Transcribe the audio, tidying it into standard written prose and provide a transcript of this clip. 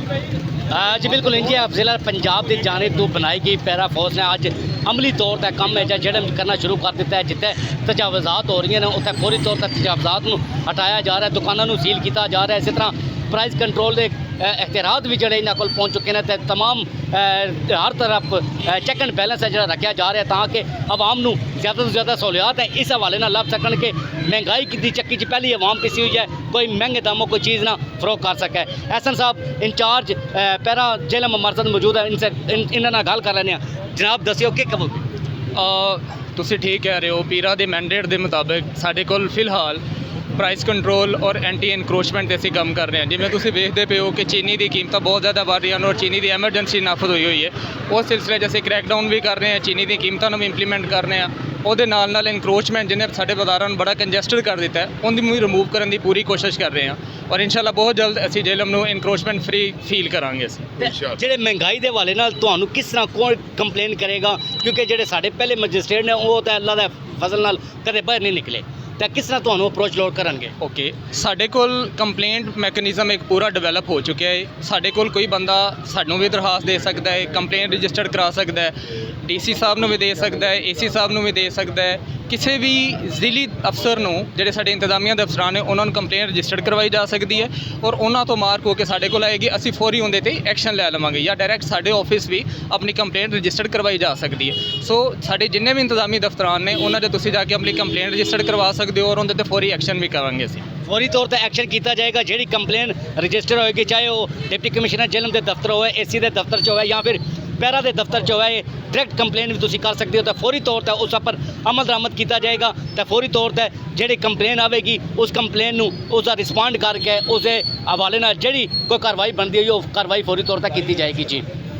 जी बिल्कुल इंज जिला पंजाब की जाने तो बनाई गई पैरा फोर्स ने अज अमली तौर पर काम है जो करना शुरू कर दिता है। जितने तजावजात हो रही हैं उत्थे फौरी तौर पर तजावजात को हटाया जा रहा है, दुकानों सील किया जा रहा है। इस तरह प्राइस कंट्रोल के इख्तियारात भी जोड़े इन्होंने को पहुँच चुके हैं। तो तमाम हर तरफ चैक एंड बैलेंस है जो रखा जा रहा है ताकि आवाम को ज़्यादा से ज़्यादा सहूलियात है इस हवाले ना लभ सकन कि महंगाई की चक्की च पहली आवाम पिसी हुई है, कोई महंगे दामों कोई चीज़ ना फरोख कर सके। एहसन साहब इंचार्ज पैरा जेल ममरसद मौजूद है, इनसे इन्होंने गल कर लेने। जनाब दसियो कि कहोगे? ਤੁਸੀਂ ठीक कह रहे हो, पीरा के मैंडेट के मुताबिक साढ़े कोल फिलहाल प्राइस कंट्रोल और एंटी इनक्रोचमेंट असीं काम कर रहे हैं। जिवें तुसीं वेखदे पे हो कि चीनी की कीमत बहुत ज़्यादा बढ़ रही हैं और चीनी की एमरजेंसी नाफद हुई है। उस सिलसिले से क्रैकडाउन भी कर रहे हैं, चीनी की कीमतों भी इंप्लीमेंट कर रहे हैं। ਉਹਦੇ ਨਾਲ ਇਨਕਰੋਚਮੈਂਟ ਜਿਹਨੇ ਸਾਡੇ ਬਾਜ਼ਾਰਾਂ ਨੂੰ ਬੜਾ ਕੰਜੈਸਟਡ ਕਰ ਦਿੱਤਾ ਹੈ, ਉਹਦੀ ਵੀ ਰਿਮੂਵ ਕਰਨ ਦੀ ਪੂਰੀ ਕੋਸ਼ਿਸ਼ ਕਰ ਰਹੇ ਹਾਂ ਔਰ ਇਨਸ਼ਾਅੱਲਾ ਬਹੁਤ ਜਲਦ ਅਸੀਂ ਜੇਲਮ ਨੂੰ ਇਨਕਰੋਚਮੈਂਟ ਫ੍ਰੀ ਫੀਲ ਕਰਾਂਗੇ। ਅਸੀਂ ਜਿਹੜੇ ਮਹਿੰਗਾਈ ਦੇ ਹਵਾਲੇ ਨਾਲ ਤੁਹਾਨੂੰ ਕਿਸ ਤਰ੍ਹਾਂ ਕੌਣ ਕੰਪਲੇਨ ਕਰੇਗਾ, ਕਿਉਂਕਿ ਜਿਹੜੇ ਸਾਡੇ ਪਹਿਲੇ ਮੈਜਿਸਟ੍ਰੇਟ ਨੇ ਉਹ ਤਾਂ ਅੱਲਾ ਦਾ ਫਜ਼ਲ ਨਾਲ ਕਦੇ ਬਾਹਰ ਨਹੀਂ ਨਿਕਲੇ, ਤਾਂ ਕਿਸ ਤਰ੍ਹਾਂ ਤੁਹਾਨੂੰ ਅਪਰੋਚ ਲੋਡ ਕਰਨਗੇ? ਓਕੇ, ਸਾਡੇ ਕੋਲ ਕੰਪਲੇਂਟ ਮੈਕੈਨਿਜ਼ਮ ਇੱਕ ਪੂਰਾ ਡਿਵੈਲਪ ਹੋ ਚੁੱਕਿਆ ਹੈ। ਸਾਡੇ ਕੋਲ ਕੋਈ ਬੰਦਾ ਸਾਨੂੰ ਵੀ ਦਰਖਾਸਤ ਦੇ ਸਕਦਾ ਹੈ, ਕੰਪਲੇਂਟ ਰਜਿਸਟਰਡ ਕਰਾ ਸਕਦਾ ਹੈ, ਡੀਸੀ ਸਾਹਿਬ ਨੂੰ ਵੀ ਦੇ ਸਕਦਾ ਹੈ, ਏਸੀ ਸਾਹਿਬ ਨੂੰ ਵੀ ਦੇ ਸਕਦਾ ਹੈ। ਕਿਸੇ ਵੀ ਜ਼ਿਲ੍ਹੀ ਅਫਸਰ ਨੂੰ ਜਿਹੜੇ ਸਾਡੇ ਇੰਤਜ਼ਾਮੀਆ ਦੇ ਅਫਸਰਾਂ ਨੇ ਉਹਨਾਂ ਨੂੰ ਕੰਪਲੇਂਟ ਰਜਿਸਟਰਡ ਕਰਵਾਈ ਜਾ ਸਕਦੀ ਹੈ ਔਰ ਉਹਨਾਂ ਤੋਂ ਮਾਰਕ ਹੋ ਕੇ ਸਾਡੇ ਕੋਲ ਆਏਗੀ, ਅਸੀਂ ਫੌਰੀ ਉਹਦੇ 'ਤੇ ਐਕਸ਼ਨ ਲੈ ਲਵਾਂਗੇ ਜਾਂ ਡਾਇਰੈਕਟ ਸਾਡੇ ਆਫਿਸ ਵੀ ਆਪਣੀ ਕੰਪਲੇਂਟ ਰਜਿਸਟਰਡ ਕਰਵਾਈ ਜਾ ਸਕਦੀ ਹੈ। ਸੋ ਸਾਡੇ ਜਿੰਨੇ ਵੀ ਇੰਤਜ਼ਾਮੀ ਦਫ਼ਤਰਾਂ ਨੇ ਉਹਨਾਂ 'ਤੇ ਤੁਸੀਂ ਜਾ ਕੇ ਆਪਣੀ ਕੰਪਲੇਂਟ ਰਜਿਸਟਰਡ ਕਰਵਾ ਸਕਦੇ ਹੋ ਔਰ ਉਹਦੇ 'ਤੇ ਫੌਰੀ ਐਕਸ਼ਨ ਵੀ ਕਰਾਂਗੇ। ਅਸੀਂ फौरी तौर पर एक्शन किया जाएगा। जी कंप्लेन रजिस्टर होएगी, चाहे वो डिप्टी कमिश्नर जेलम के दफ्तर होए, एसी के दफ्तर च होए या फिर पैरा के दफ्तर च होए, डायरैक्ट कंप्लेन भी तुम कर सकते हो। तो फौरी तौर पर उस पर अमल दरामद किया जाएगा। तो फौरी तौर पर जी कंप्लेन आएगी उस कंप्लेन उसका रिस्पॉन्ड करके उस हवाले जी कोई कार्रवाई बनती है वो कार्रवाई फौरी तौर पर की जाएगी। जी।